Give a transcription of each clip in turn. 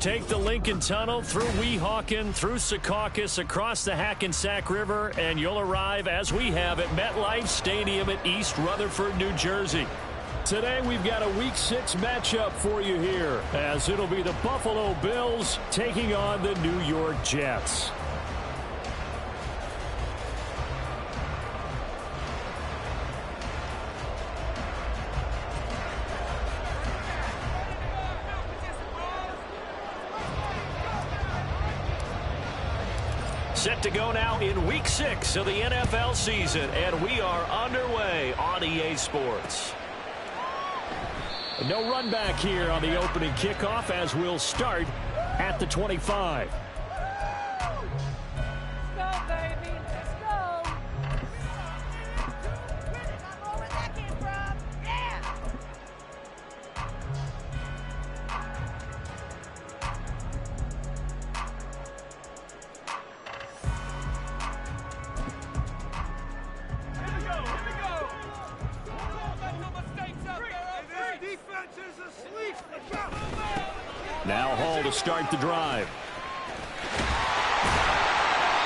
Take the Lincoln Tunnel through Weehawken, through Secaucus, across the Hackensack River, and you'll arrive, as we have, at MetLife Stadium at East Rutherford, New Jersey. Today we've got a Week 6 matchup for you here, as it'll be the Buffalo Bills taking on the New York Jets. Set to go now in Week 6 of the NFL season, and we are underway on EA Sports. No run back here on the opening kickoff, as we'll start at the 25. Now Hall to start the drive.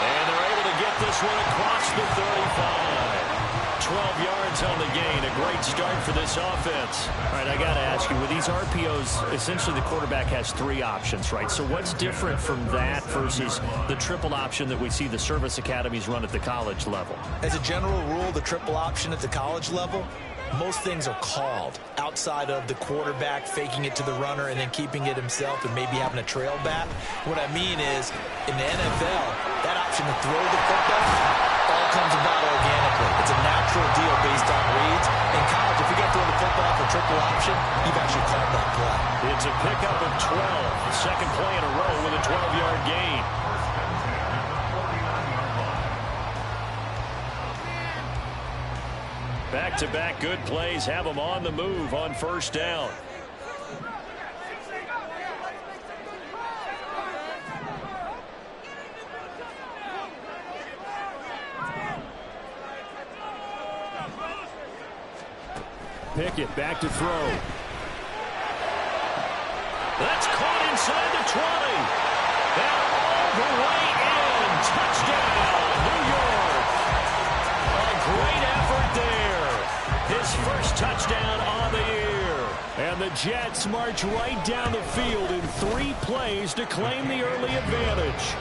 And they're able to get this one across the 35. 12 yards on the gain. A great start for this offense. All right, I got to ask you, with these RPOs, essentially the quarterback has 3 options, right? So what's different from that versus the triple option that we see the service academies run at the college level? As a general rule, the triple option at the college level, most things are called outside of the quarterback faking it to the runner and then keeping it himself and maybe having a trail back. What I mean is, in the NFL, that option to throw the football all comes about organically. It's a natural deal based on reads. In college, if you're going to throw the football for triple option, you've actually called that play. It's a pickup of 12. The second play in a row with a 12-yard gain. Back-to-back good plays have them on the move on first down. Pickett back to throw. That's caught inside the 20. And all the way in. Touchdown, New York. A great effort there. His first touchdown on the year. And the Jets march right down the field in 3 plays to claim the early advantage.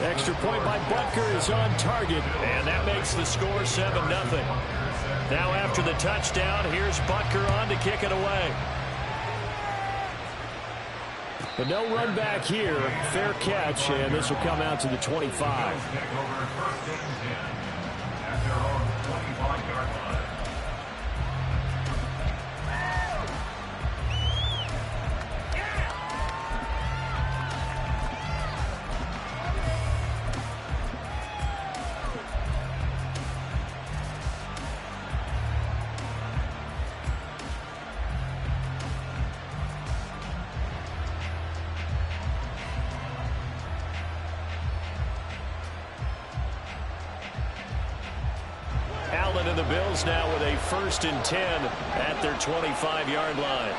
Extra point by Butker is on target, and that makes the score 7-0. Now after the touchdown, here's Butker on to kick it away. But no run back here. Fair catch, and this will come out to the 25. And the Bills now with a 1st and 10 at their 25-yard line.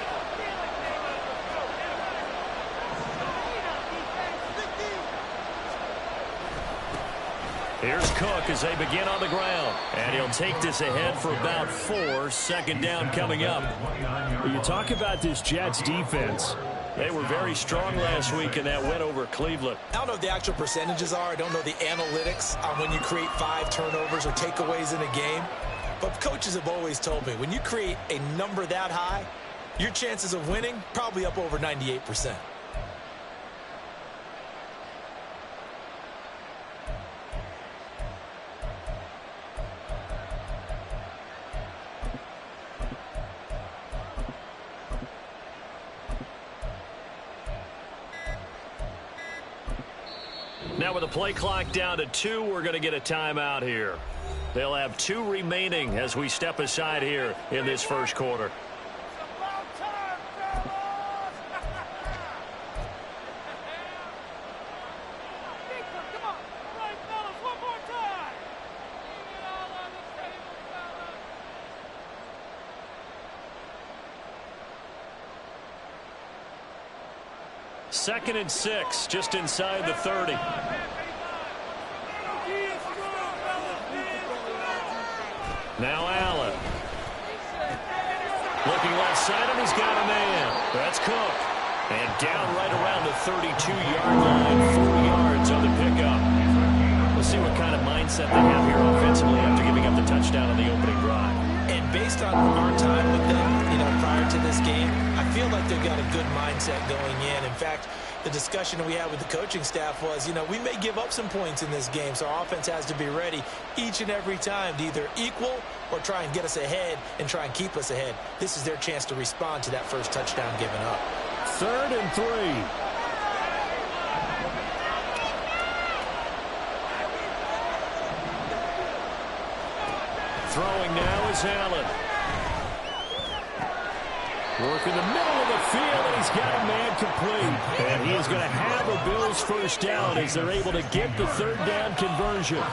Here's Cook as they begin on the ground. And he'll take this ahead for about 4. Second down coming up. You talk about this Jets defense. They were very strong last week in that win over Cleveland. I don't know what the actual percentages are. I don't know the analytics on when you create 5 turnovers or takeaways in a game. But coaches have always told me, when you create a number that high, your chances of winning probably up over 98%. Now with the play clock down to 2, we're going to get a timeout here. They'll have 2 remaining as we step aside here in this first quarter. 2nd and 6, just inside the 30. Now Allen. Looking left side, and he's got a man. That's Cook. And down right around the 32-yard line, 4 yards on the pickup. We'll see what kind of mindset they have here offensively after giving up the touchdown on the opening drive. And based on our time with them, prior to this game, I feel like they've got a good mindset going in. In fact, the discussion we had with the coaching staff was, we may give up some points in this game, so our offense has to be ready each and every time to either equal or try and get us ahead and try and keep us ahead. This is their chance to respond to that first touchdown given up. 3rd and 3. Throwing now is Allen. Work in the middle of the field, and he's got a man complete. And he is going to have a Bills first down as they're able to get the 3rd down conversion.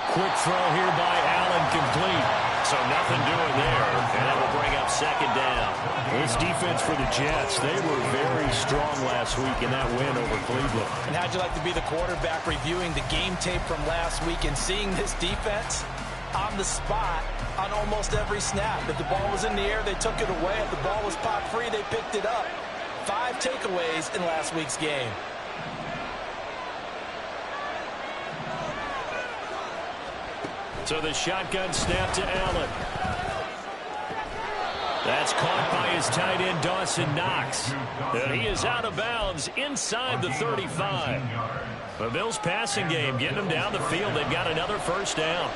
Quick throw here by Allen, complete. So nothing doing there, and that will bring up 2nd down. This defense for the Jets, they were very strong last week in that win over Cleveland. And how'd you like to be the quarterback reviewing the game tape from last week and seeing this defense on the spot on almost every snap? If the ball was in the air, they took it away. If the ball was popped free, they picked it up. 5 takeaways in last week's game. So the shotgun snap to Allen. That's caught by his tight end, Dawson Knox. And he is out of bounds inside the 35. The Bills passing game getting them down the field. They've got another first down.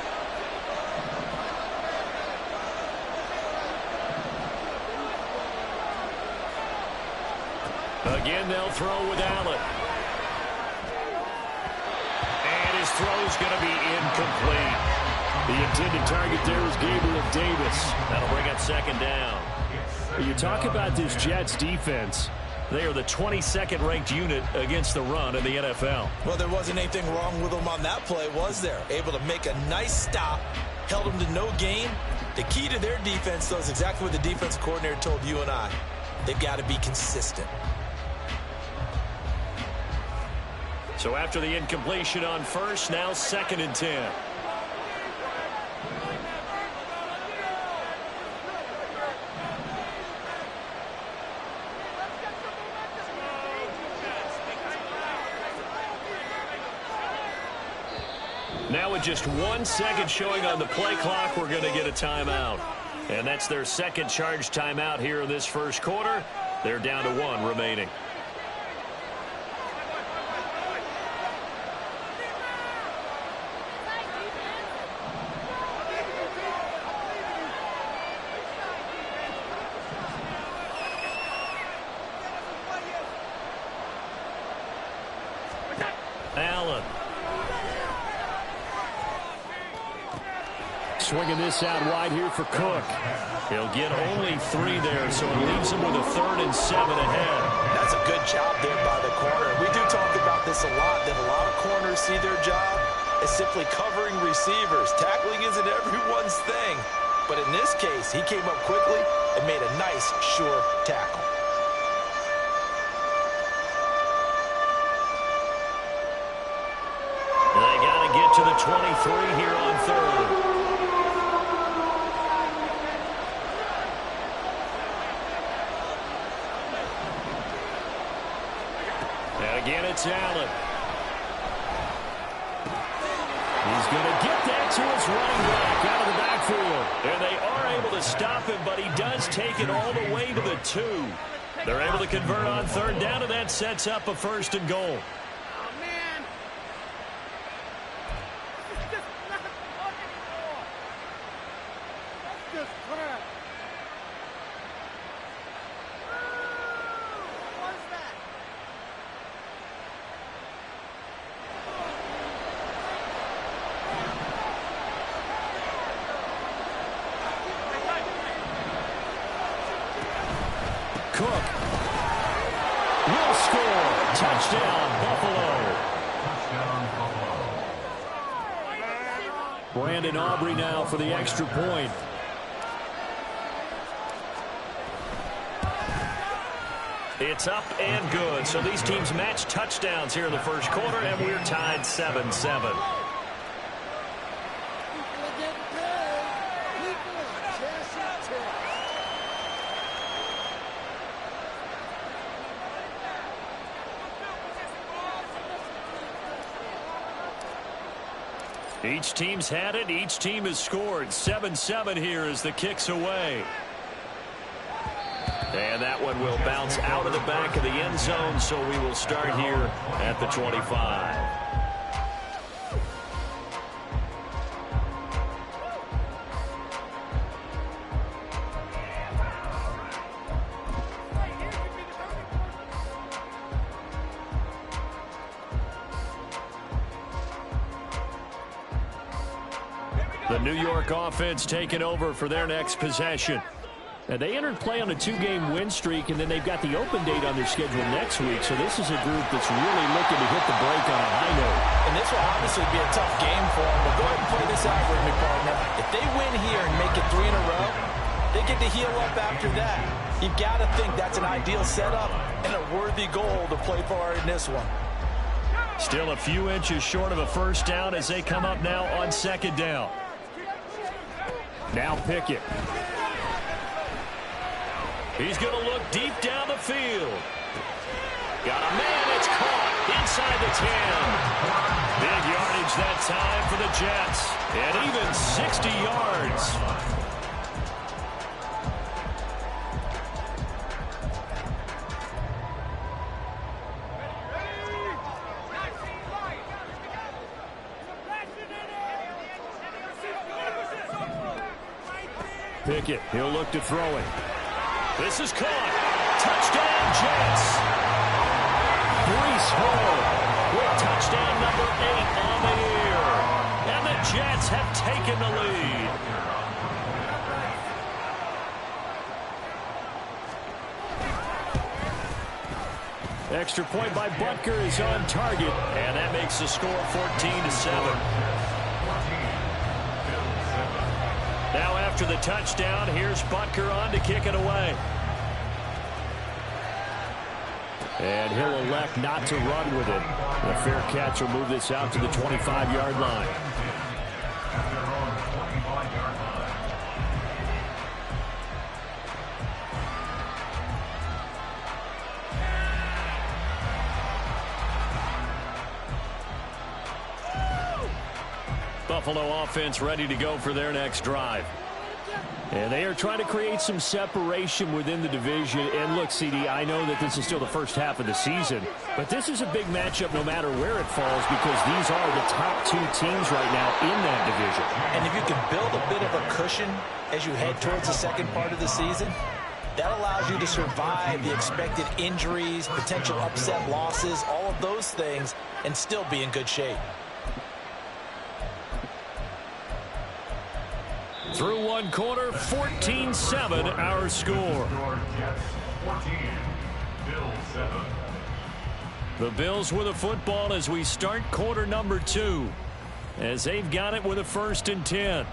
Again, they'll throw with Allen. And his throw's going to be incomplete. The intended target there was Gabriel Davis. That'll bring up 2nd down. You talk about this Jets defense. They are the 22nd ranked unit against the run in the NFL. Well, there wasn't anything wrong with them on that play, was there? Able to make a nice stop, held them to no gain. The key to their defense, though, is exactly what the defense coordinator told you and I. They've got to be consistent. So after the incompletion on first, now 2nd and 10. Now with just 1 second showing on the play clock, we're going to get a timeout. And that's their 2nd charge timeout here in this first quarter. They're down to 1 remaining. Allen. Swinging this out wide here for Cook. He'll get only 3 there, so it leaves him with a 3rd and 7 ahead. That's a good job there by the corner. We do talk about this a lot, that a lot of corners see their job as simply covering receivers. Tackling isn't everyone's thing. But in this case, he came up quickly and made a nice, sure tackle. They got to get to the 23 here on 3rd. Again, it's Allen. He's going to get that to his running back out of the backfield. And they are able to stop him, but he does take it all the way to the 2. They're able to convert on 3rd down, and that sets up a 1st and goal. will score. Touchdown, Buffalo. Brandon Aubrey now for the extra point. It's up and good. So these teams match touchdowns here in the first quarter, and we're tied 7-7. Each team's had it. Each team has scored. 7-7 here as the kick's away. And that one will bounce out of the back of the end zone, so we will start here at the 25. The New York offense taking over for their next possession. Now, they entered play on a 2-game win streak, and then they've got the open date on their schedule next week. So this is a group that's really looking to hit the break on a high note. And this will obviously be a tough game for them. But go ahead and play this out with me, partner. If they win here and make it 3 in a row, they get to heal up after that. You've got to think that's an ideal setup and a worthy goal to play for in this one. Still a few inches short of a first down as they come up now on second down. Now Pickett. He's going to look deep down the field. Got a man. It's caught inside the 10. Big yardage that time for the Jets. And even 60 yards. Pickett, he'll look to throw it. This is caught. Touchdown, Jets. Breece Hall with touchdown number 8 on the year. And the Jets have taken the lead. Extra point by Butker is on target. And that makes the score 14-7. Now after the touchdown, here's Butker on to kick it away. And he'll elect not to run with it. A fair catch will move this out to the 25-yard line. Buffalo offense ready to go for their next drive. And they are trying to create some separation within the division. And look, CD, I know that this is still the first half of the season, but this is a big matchup no matter where it falls because these are the top 2 teams right now in that division. And if you can build a bit of a cushion as you head towards the second part of the season, that allows you to survive the expected injuries, potential upset losses, all of those things, and still be in good shape. Through one quarter, 14-7 our score. The Bills with a football as we start quarter number 2. As they've got it with a 1st and 10.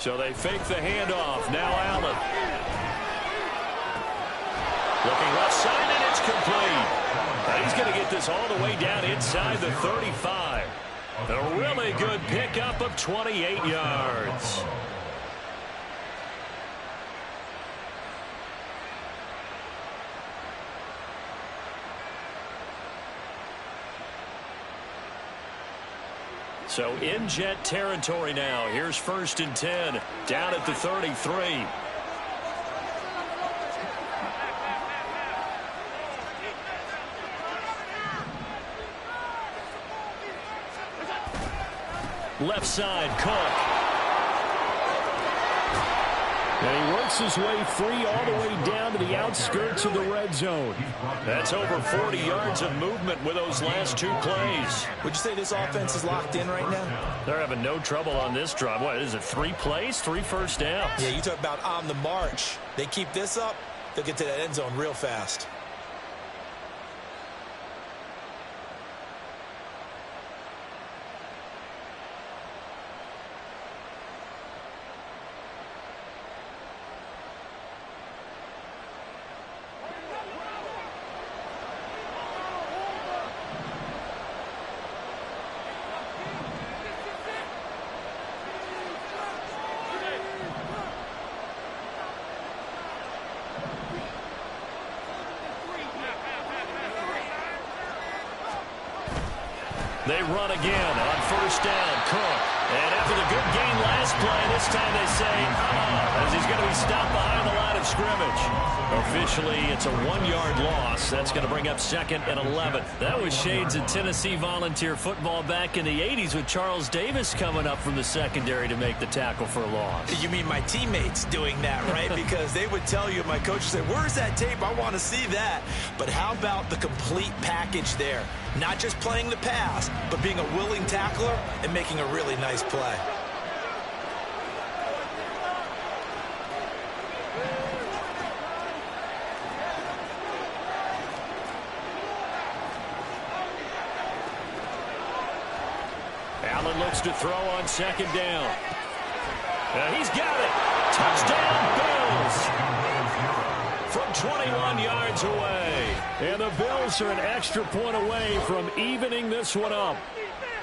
So they fake the handoff. Now Allen. Looking left side, and it's complete. He's going to get this all the way down inside the 35. A really good pickup of 28 yards. So in Jet territory now. Here's 1st and 10 down at the 33. Left side, Cook. And he works his way free all the way down to the outskirts of the red zone. That's over 40 yards of movement with those last two plays. Would you say this offense is locked in right now? They're having no trouble on this drive. What is it, 3 plays, 3 first downs? Yeah, you talk about on the march. They keep this up, they'll get to that end zone real fast. They run again on first down. Cook. And after the good gain last play, this time they say, as he's going to be stopped behind the line of scrimmage. Officially, it's a 1-yard loss. That's going to bring up 2nd and 11. That was shades of Tennessee volunteer football back in the 80s with Charles Davis coming up from the secondary to make the tackle for a loss. You mean my teammates doing that, right? Because they would tell you, my coach would say, where's that tape? I want to see that. But how about the complete package there? Not just playing the pass, but being a willing tackler and making a really nice play. Allen looks to throw on 2nd down. He's got it. Touchdown, Bills. From 21 yards away. And the Bills are an extra point away from evening this one up.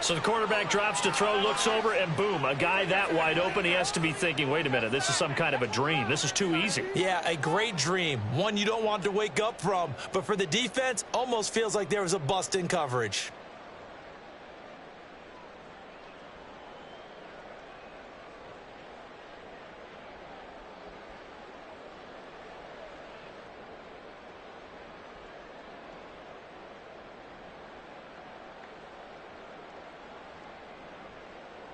So the quarterback drops to throw, looks over, and boom, a guy that wide open, he has to be thinking, wait a minute, this is some kind of a dream. This is too easy. Yeah, a great dream. One you don't want to wake up from. But for the defense, almost feels like there was a bust in coverage.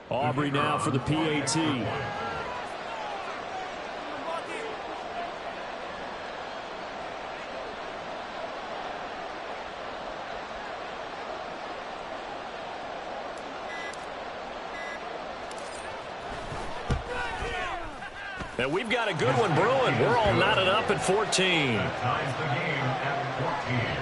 Aubrey now for the PAT. And we've got a good one brewing. We're all knotted up at 14. Ties the game at 14.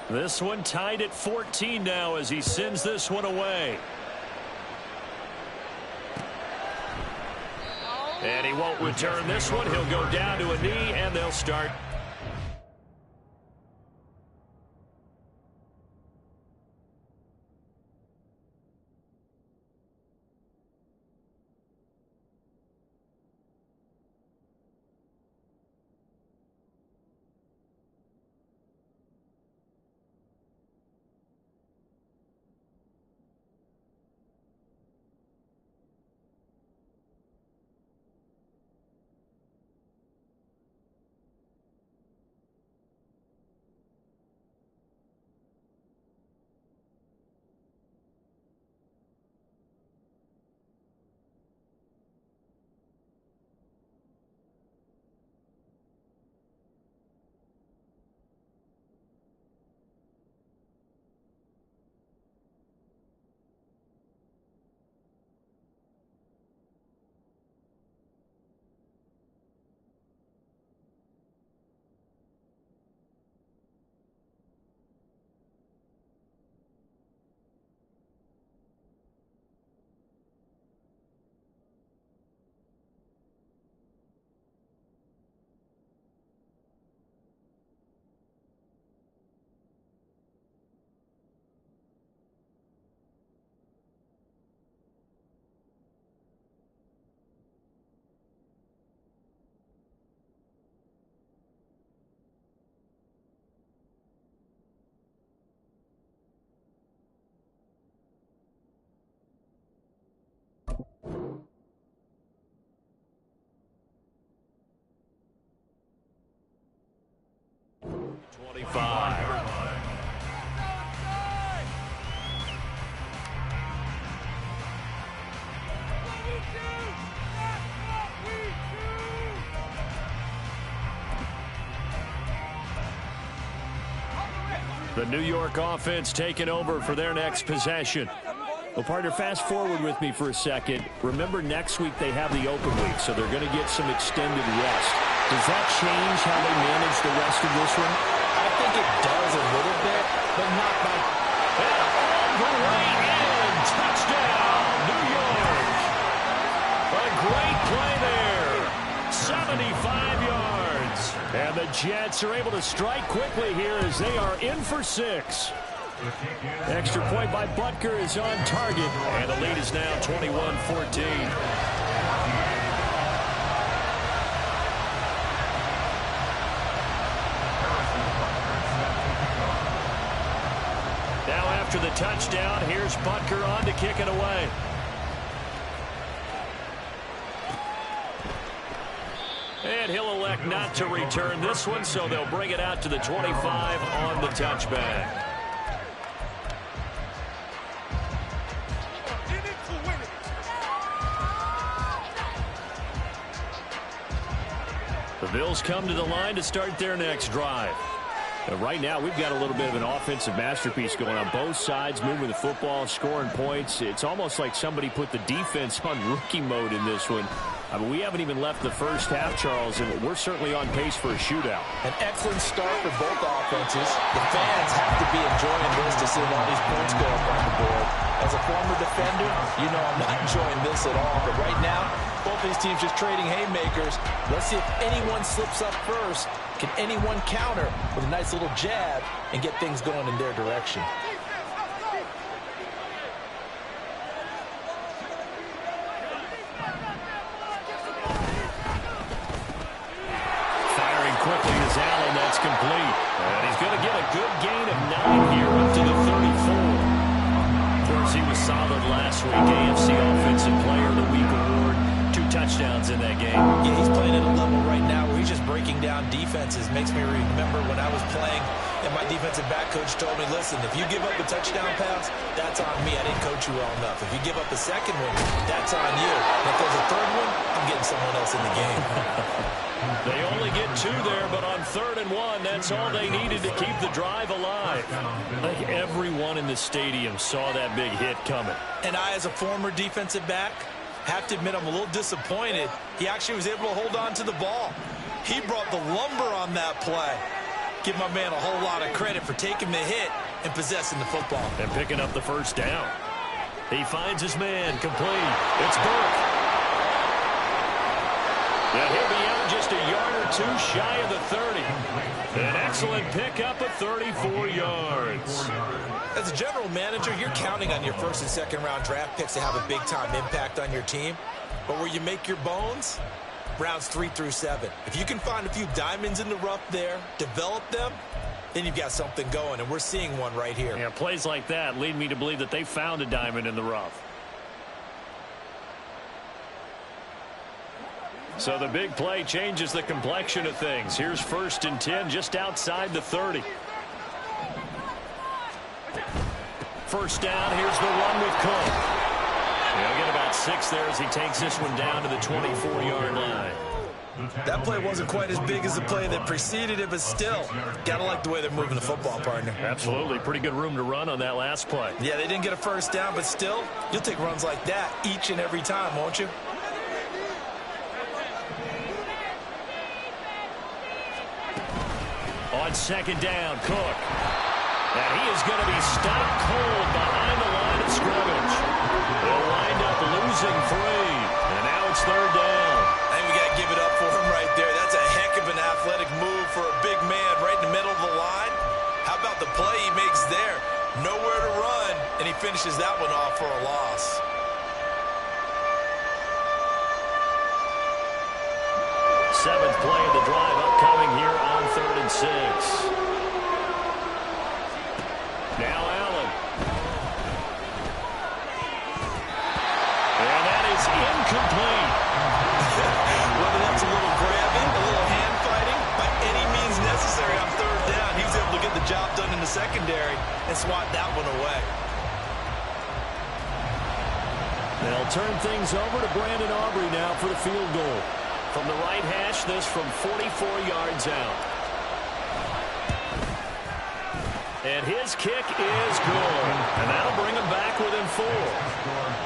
This one tied at 14 now as he sends this one away. And he won't return this one. He'll go down to a knee, and they'll start. 25. The New York offense taking over for their next possession. Well, partner, fast forward with me for a second. Remember, next week they have the open week, so they're going to get some extended rest. Does that change how they manage the rest of this one? I think it does a little bit, but not by... And all the way in. Touchdown, New York. A great play there. 75 yards. And the Jets are able to strike quickly here as they are in for 6. Extra point by Butker is on target, and the lead is now 21-14. Now after the touchdown, here's Butker on to kick it away. And he'll elect not to return this one, so they'll bring it out to the 25 on the touchback. The Bills come to the line to start their next drive. But right now, we've got a little bit of an offensive masterpiece going on both sides, moving the football, scoring points. It's almost like somebody put the defense on rookie mode in this one. I mean, we haven't even left the first half, Charles, and we're certainly on pace for a shootout. An excellent start for both offenses. The fans have to be enjoying this to see all these points go up on the board. As a former defender, you know I'm not enjoying this at all. But right now, both these teams just trading haymakers. Let's see if anyone slips up first. Can anyone counter with a nice little jab and get things going in their direction? Firing quickly is Allen. That's complete. And he's going to get a good gain of 9 here up to the 34. Of course, he was solid last week. AFC Offensive Player of the Week award. 2 touchdowns in that game. Yeah, he's playing at a level right now where he's just breaking down defenses. Makes me remember when I was playing and my defensive back coach told me, listen, if you give up a touchdown pass, that's on me. I didn't coach you well enough. If you give up a second one, that's on you. And if there's a third one, I'm getting someone else in the game. They only get 2 there, but on 3rd and 1, that's all they needed to keep the drive alive. I think everyone in the stadium saw that big hit coming. And I, as a former defensive back, have to admit I'm a little disappointed. He actually was able to hold on to the ball. He brought the lumber on that play. Give my man a whole lot of credit for taking the hit and possessing the football. And picking up the first down. He finds his man complete. It's Burke. And he'll be out just a yard or 2 shy of the 30. An excellent pickup of 34 yards. As a general manager, you're counting on your first and second round draft picks to have a big-time impact on your team. But where you make your bones, rounds 3 through 7. If you can find a few diamonds in the rough there, develop them, then you've got something going, and we're seeing one right here. Yeah, plays like that lead me to believe that they found a diamond in the rough. So the big play changes the complexion of things. Here's 1st and 10 just outside the 30. First down, here's the run with Cook. He'll get about 6 there as he takes this one down to the 24-yard line. That play wasn't quite as big as the play that preceded it, but still, gotta like the way they're moving the football, partner. Absolutely. Pretty good room to run on that last play. Yeah, they didn't get a first down, but still, you'll take runs like that each and every time, won't you? On 2nd down, Cook. And he is going to be stopped cold behind the line of scrimmage. They'll wind up losing 3. And now it's 3rd down. I think we got to give it up for him right there. That's a heck of an athletic move for a big man right in the middle of the line. How about the play he makes there? Nowhere to run, and he finishes that one off for a loss. Seventh play of the drive upcoming here on 3rd and 6. Now Allen. And that is incomplete. Whether that's a little grabbing, a little hand fighting, by any means necessary on 3rd down, he was able to get swat that one away. They'll turn things over to Brandon Aubrey now for the field goal. From the right hash, this from 44 yards out. And his kick is good. And that'll bring him back within 4.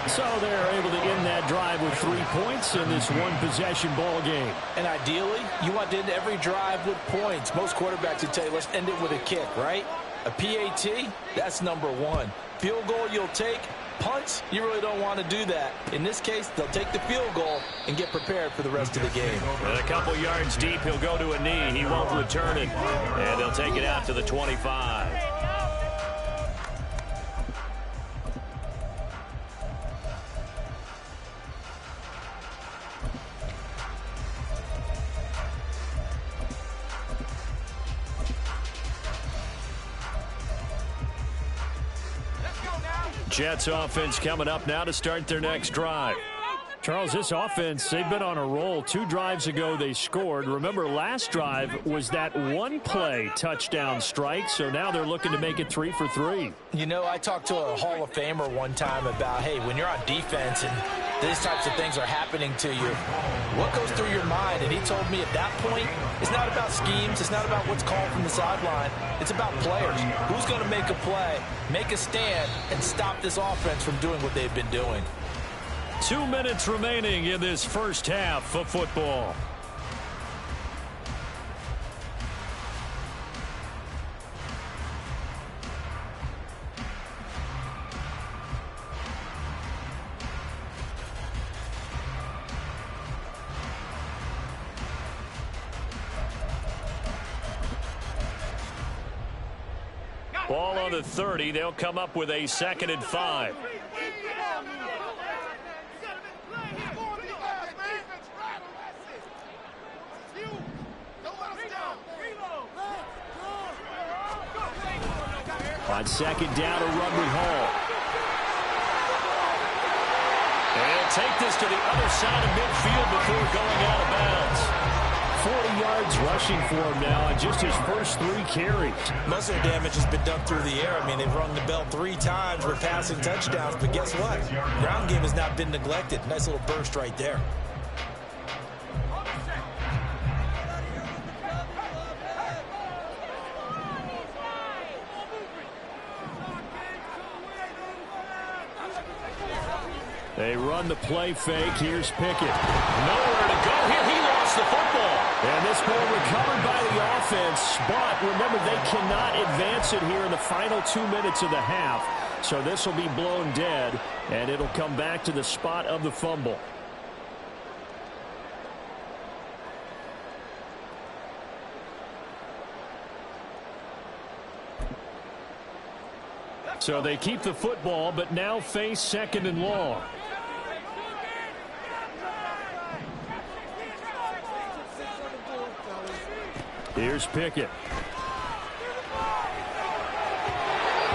So they're able to end that drive with 3 points in this one-possession ball game. And ideally, you want to end every drive with points. Most quarterbacks would tell you, let's end it with a kick, right? A PAT, that's number 1. Field goal you'll take. Punts, you really don't want to do that. In this case, they'll take the field goal and get prepared for the rest of the game. And a couple yards deep, he'll go to a knee. He won't return it. And they'll take it out to the 25. Jets offense coming up now to start their next drive. Charles, this offense, they've been on a roll. 2 drives ago, they scored. Remember, last drive was that one-play touchdown strike, so now they're looking to make it 3 for 3. You know, I talked to a Hall of Famer one time about, hey, when you're on defense and these types of things are happening to you, what goes through your mind? And he told me at that point, it's not about schemes. It's not about what's called from the sideline. It's about players. Who's going to make a play, make a stand, and stop this offense from doing what they've been doing? 2 minutes remaining in this first half of football. Ball on the 30. They'll come up with a 2nd and 5. On 2nd down, a run with Hall. And he'll take this to the other side of midfield before going out of bounds. 40 yards rushing for him now on just his first 3 carries. Most of the damage has been done through the air. I mean, they've rung the bell 3 times for passing touchdowns, but guess what? Ground game has not been neglected. Nice little burst right there. They run the play fake. Here's Pickett. Nowhere to go here. He lost the football. And this ball recovered by the offense. But remember, they cannot advance it here in the final 2 minutes of the half. So this will be blown dead, and it'll come back to the spot of the fumble. So they keep the football, but now face 2nd and long. Here's Pickett.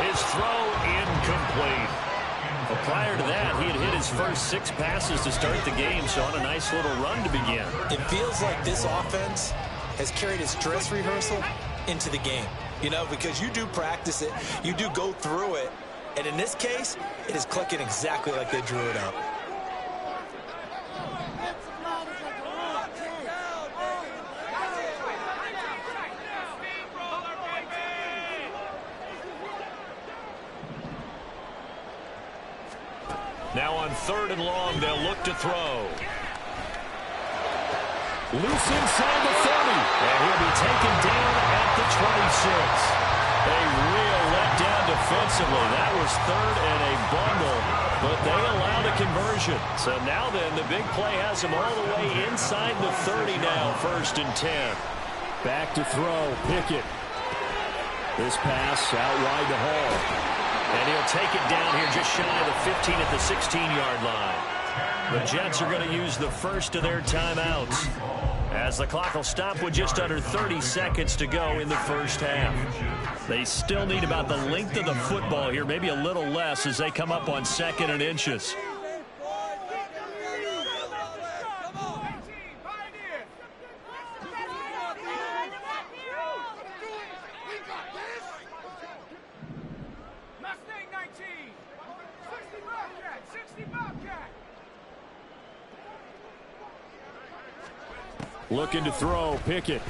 His throw incomplete. But prior to that, he had hit his first 6 passes to start the game, so on a nice little run to begin. It feels like this offense has carried its dress rehearsal into the game. You know, because you do practice it, you do go through it, and in this case, it is clicking exactly like they drew it up. Now on 3rd and long, they'll look to throw. Loose inside the 30. And he'll be taken down at the 26. A real letdown defensively. That was 3rd and a bundle, but they allow the conversion. So now then, the big play has him all the way inside the 30 now, 1st and 10. Back to throw, Pickett. This pass out wide to Hall. And he'll take it down here just shy of the 15 at the 16-yard line. The Jets are going to use the first of their timeouts, as the clock will stop with just under 30 seconds to go in the first half. They still need about the length of the football here, maybe a little less, as they come up on 2nd and inches. Looking to throw, Pickett.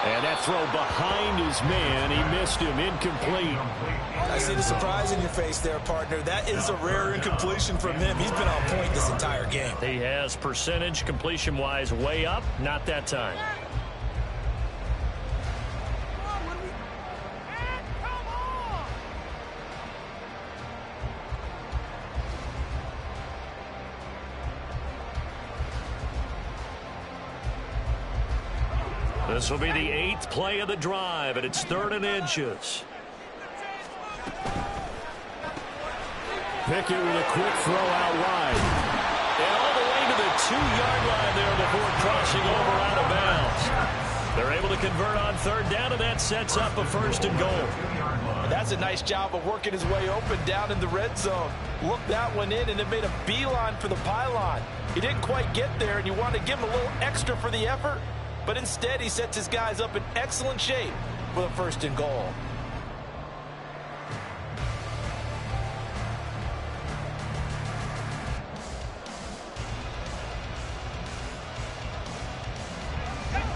And that throw behind his man. He missed him. Incomplete. I see the surprise in your face there, partner. That is a rare incompletion from him. He's been on point this entire game. He has percentage completion-wise way up. Not that time. This will be the 8th play of the drive, and it's 3rd and inches. Pickett with a quick throw out wide. And all the way to the 2-yard line there before crossing over out of bounds. They're able to convert on 3rd down, and that sets up a 1st and goal. That's a nice job of working his way open down in the red zone. Looked that one in, and it made a beeline for the pylon. He didn't quite get there, and you want to give him a little extra for the effort. But instead, he sets his guys up in excellent shape for the 1st and goal.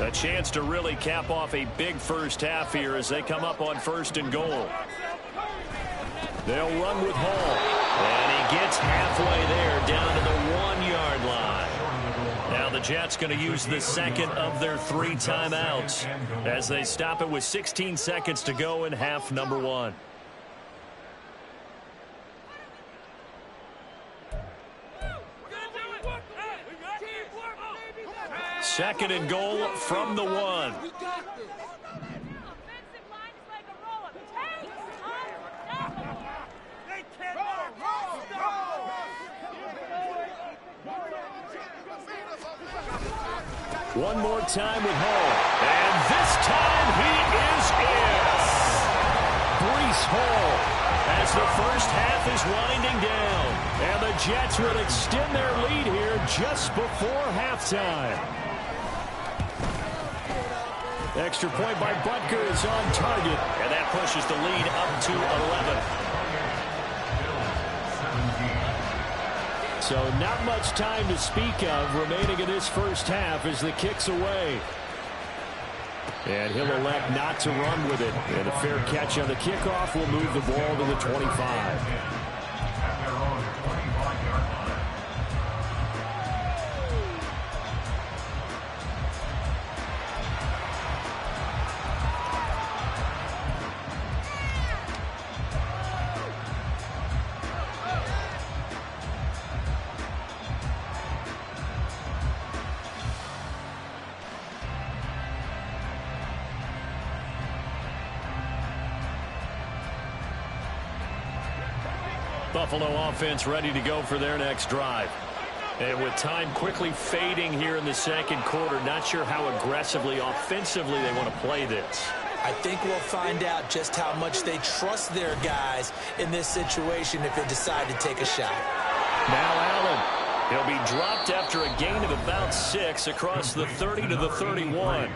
A chance to really cap off a big first half here as they come up on 1st and goal. They'll run with Hall. And he gets halfway there down to the 1-yard line. Now the Jets going to use the 2nd of their 3 timeouts as they stop it with 16 seconds to go in half number 1. Second and goal from the 1. One more time with Hall. And this time he is in. Breece Hall as the first half is winding down. And the Jets will extend their lead here just before halftime. Extra point by Butker is on target. And that pushes the lead up to 11. So not much time to speak of remaining in this first half as the kick's away. And he'll elect not to run with it. And a fair catch on the kickoff will move the ball to the 25. Buffalo offense ready to go for their next drive. And with time quickly fading here in the 2nd quarter, not sure how aggressively, offensively they want to play this. I think we'll find out just how much they trust their guys in this situation if they decide to take a shot. Now Allen. He'll be dropped after a gain of about 6 across the 30 to the 31.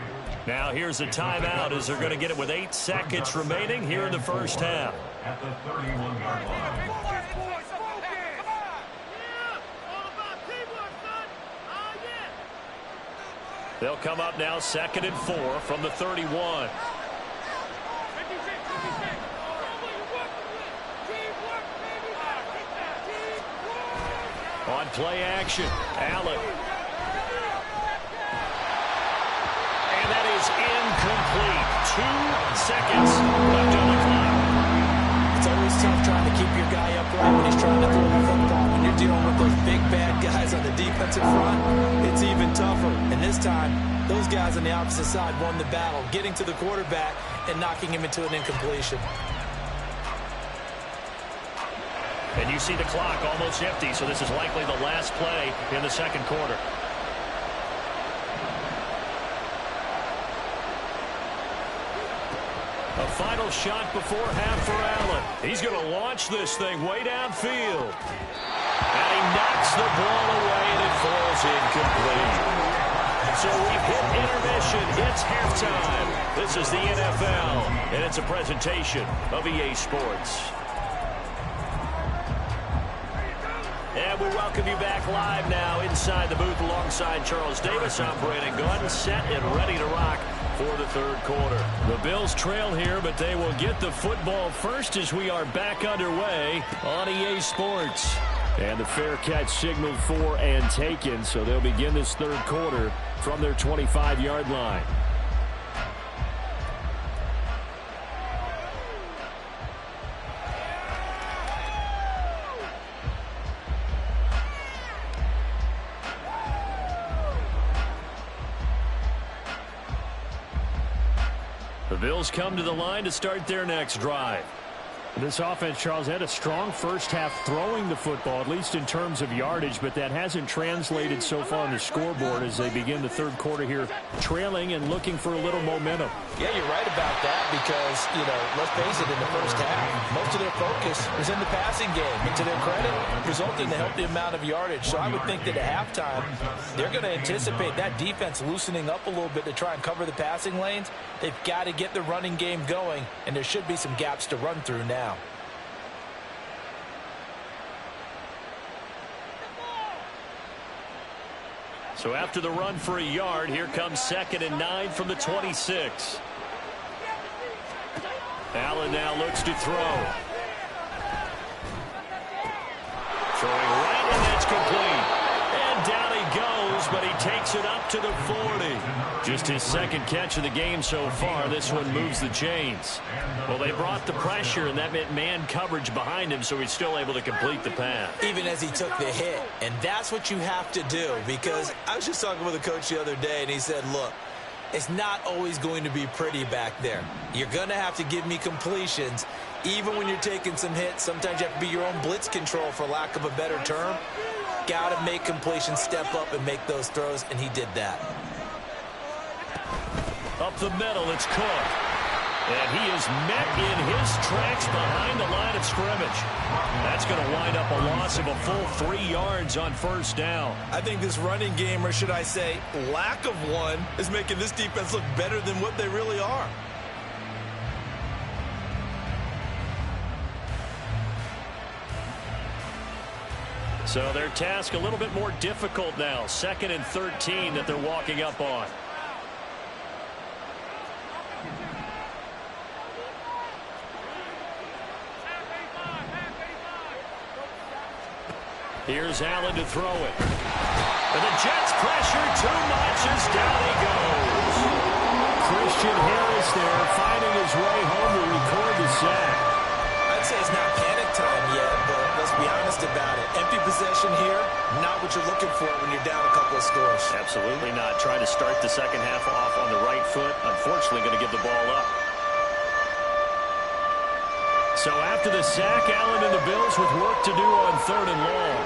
Now here's a timeout as they're going to get it with 8 seconds remaining here in the first half. At the 31-yard line. They'll come up now 2nd and 4 from the 31. On play action, Allen. And that is incomplete. 2 seconds left on the clock. It's always tough trying to keep your guy upright when he's trying to throw the football. When you're dealing with those big bad guys on the defensive front, it's even tougher. And this time, those guys on the opposite side won the battle, getting to the quarterback and knocking him into an incompletion. And you see the clock almost empty, so this is likely the last play in the 2nd quarter. A final shot before half for Allen. He's going to launch this thing way downfield. And he knocks the ball away, and it falls incomplete. So we've hit intermission. It's halftime. This is the NFL, and it's a presentation of EA Sports. And we welcome welcome you back live now inside the booth alongside Charles Davis. I'm Brandon Gunn, set and ready to rock for the third quarter. The Bills trail here, but they will get the football first as we are back underway on EA Sports. And the fair catch signaled for and taken, so they'll begin this third quarter from their 25-yard line. The Bills come to the line to start their next drive. This offense, Charles, had a strong first half throwing the football, at least in terms of yardage, but that hasn't translated so far on the scoreboard as they begin the third quarter here, trailing and looking for a little momentum. Yeah, you're right about that because, let's face it, in the first half, most of their focus was in the passing game. And to their credit, resulted in a healthy amount of yardage. So I would think that at halftime, they're going to anticipate that defense loosening up a little bit to try and cover the passing lanes. They've got to get the running game going, and there should be some gaps to run through now. So after the run for a yard, here comes 2nd and 9 from the 26. Allen now looks to throw. Throwing right, and that's complete. And down he goes, but he takes it up to the 40. Just his second catch of the game so far. This one moves the chains. Well, they brought the pressure, and that meant man coverage behind him, so he's still able to complete the pass. Even as he took the hit. And that's what you have to do, because I was just talking with a coach the other day, and he said, look, it's not always going to be pretty back there. You're going to have to give me completions. Even when you're taking some hits, sometimes you have to be your own blitz control, for lack of a better term. Got to make completions, step up, and make those throws, and he did that. Up the middle, it's Cook. And he is met in his tracks behind the line of scrimmage. That's going to wind up a loss of a full 3 yards on first down. I think this running game, or should I say lack of one, is making this defense look better than what they really are. So their task a little bit more difficult now. 2nd and 13 that they're walking up on. Here's Allen to throw it. And the Jets pressure too much as down he goes. Christian Harris there finding his way home to record the sack. I'd say it's not panic time yet, but let's be honest about it. Empty possession here, not what you're looking for when you're down a couple of scores. Absolutely not. Trying to start the second half off on the right foot. Unfortunately going to give the ball up. So after the sack, Allen and the Bills with work to do on 3rd and long.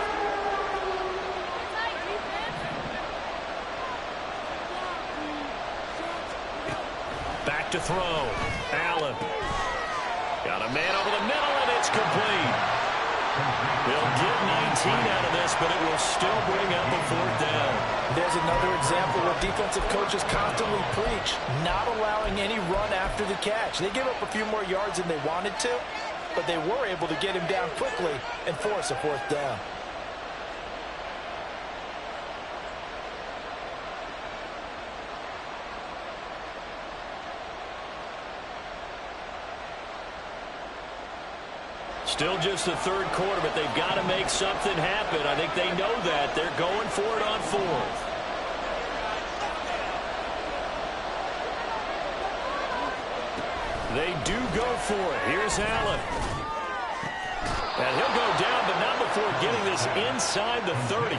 Back to throw. Allen. Got a man over the middle, and it's complete. They'll get 19 out of this, but it will still bring up a 4th down. There's another example where defensive coaches constantly preach, not allowing any run after the catch. They gave up a few more yards than they wanted to, but they were able to get him down quickly and force a 4th down. Still just the third quarter, but they've got to make something happen. I think they know that. They're going for it on 4th. They do go for it. Here's Allen. And he'll go down, but not before getting this inside the 30.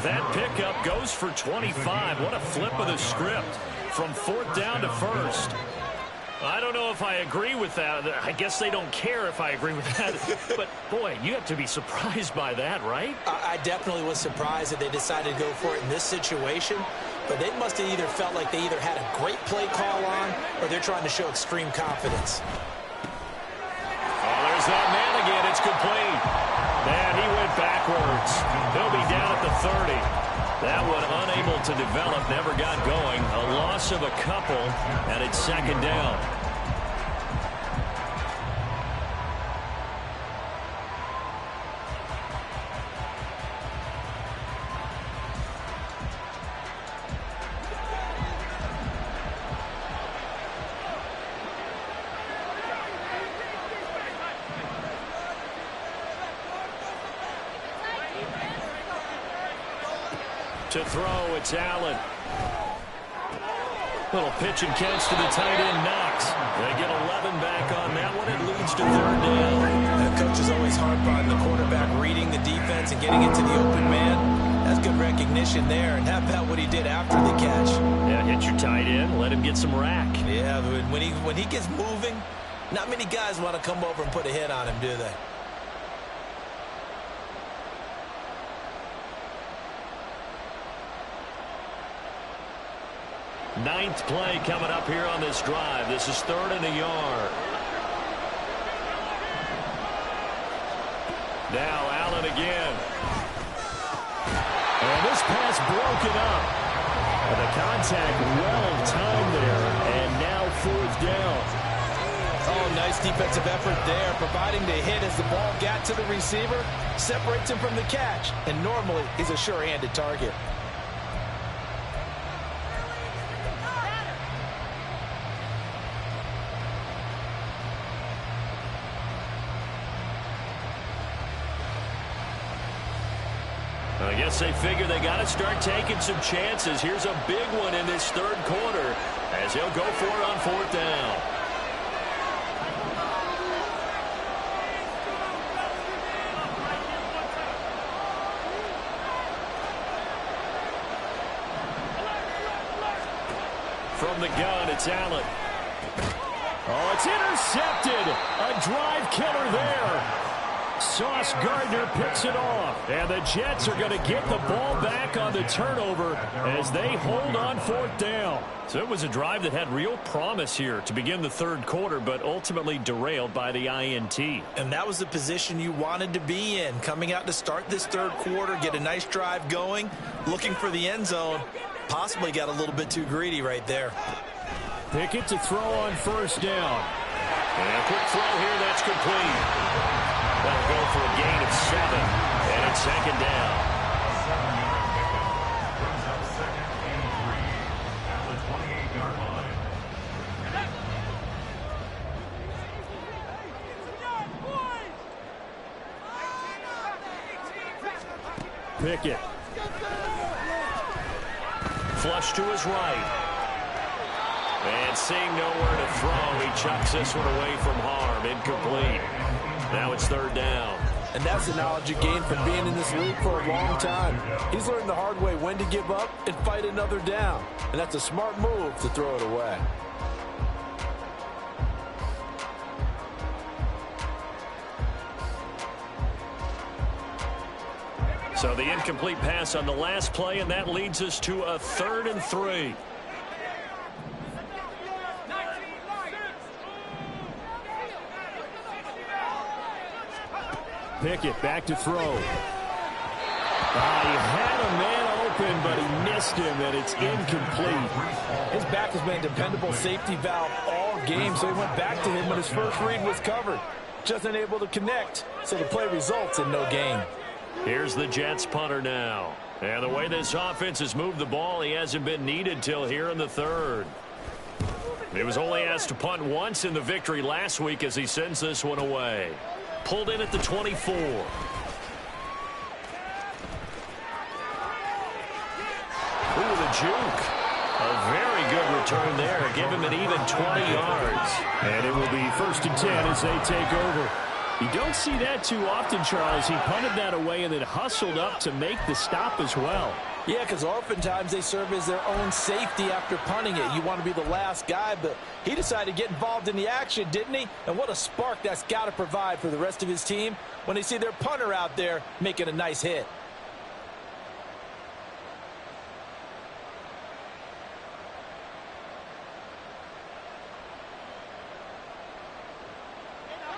That pickup goes for 25. What a flip of the script from 4th down to 1st. I don't know if I agree with that. I guess they don't care if I agree with that. But, boy, you have to be surprised by that, right? I definitely was surprised that they decided to go for it in this situation. But they must have either felt like they either had a great play call on or they're trying to show extreme confidence. Oh, there's that man again. It's complete. Man, he went backwards. He'll be down at the 30. That one unable to develop, never got going. A loss of a couple, and it's 2nd down. To throw, it's Allen. Little pitch and catch to the tight end, Knox. They get 11 back on that one. It leads to third down. The coach is always hard on the quarterback reading the defense and getting it to the open man. That's good recognition there. And how about what he did after the catch? Yeah, hit your tight end. Let him get some rack. Yeah, but when he gets moving, not many guys want to come over and put a hit on him, do they? Ninth play coming up here on this drive. This is 3rd and a yard. Now Allen again. And this pass broken up. And the contact well timed there. And now 4th down. Oh, nice defensive effort there, providing the hit as the ball got to the receiver, separates him from the catch. And normally, he's a sure-handed target. I guess they figure they got to start taking some chances. Here's a big one in this 3rd quarter as he'll go for it on 4th down. From the gun, it's Allen. Oh, it's intercepted. A drive killer there. Sauce Gardner picks it off. And the Jets are going to get the ball back on the turnover as they hold on 4th down. So it was a drive that had real promise here to begin the 3rd quarter, but ultimately derailed by the INT. And that was the position you wanted to be in. Coming out to start this 3rd quarter, get a nice drive going, looking for the end zone. Possibly got a little bit too greedy right there. Pickett to throw on 1st down. And a quick throw here, that's complete. That'll go for a gain of 7, and it's 2nd down. Brings up 2nd and 3 at the 28-yard line. Pickett. Flush to his right. And seeing nowhere to throw, he chucks this one away from harm. Incomplete. Now it's 3rd down. And that's the knowledge you gain from being in this league for a long time. He's learned the hard way when to give up and fight another down. And that's a smart move to throw it away. So the incomplete pass on the last play, and that leads us to a 3rd and 3. Pickett back to throw. He had a man open, but he missed him, and it's incomplete. His back has been a dependable safety valve all game, so he went back to him when his first read was covered. Just unable to connect, so the play results in no gain. Here's the Jets punter now. And the way this offense has moved the ball, he hasn't been needed till here in the 3rd. He was only asked to punt once in the victory last week as he sends this one away. Pulled in at the 24. Ooh, the juke. A very good return there. Give him an even 20 yards. And it will be 1st and 10 as they take over. You don't see that too often, Charles. He punted that away and then hustled up to make the stop as well. Yeah, because oftentimes they serve as their own safety after punting it. You want to be the last guy, but he decided to get involved in the action, didn't he? And what a spark that's got to provide for the rest of his team when they see their punter out there making a nice hit.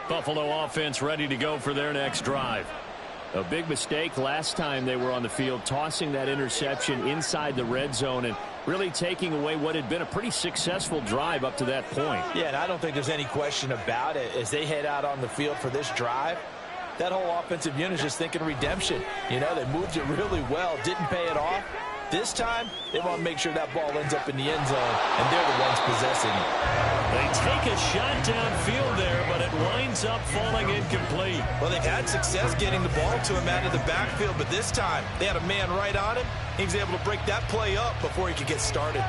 Buffalo offense ready to go for their next drive. A big mistake last time they were on the field, tossing that interception inside the red zone and really taking away what had been a pretty successful drive up to that point. Yeah, and I don't think there's any question about it. As they head out on the field for this drive, that whole offensive unit is just thinking redemption. You know, they moved it really well, didn't pay it off. This time, they want to make sure that ball ends up in the end zone, and they're the ones possessing it. They take a shot downfield there, but it winds up falling incomplete. Well, they've had success getting the ball to him out of the backfield, but this time they had a man right on him. He was able to break that play up before he could get started.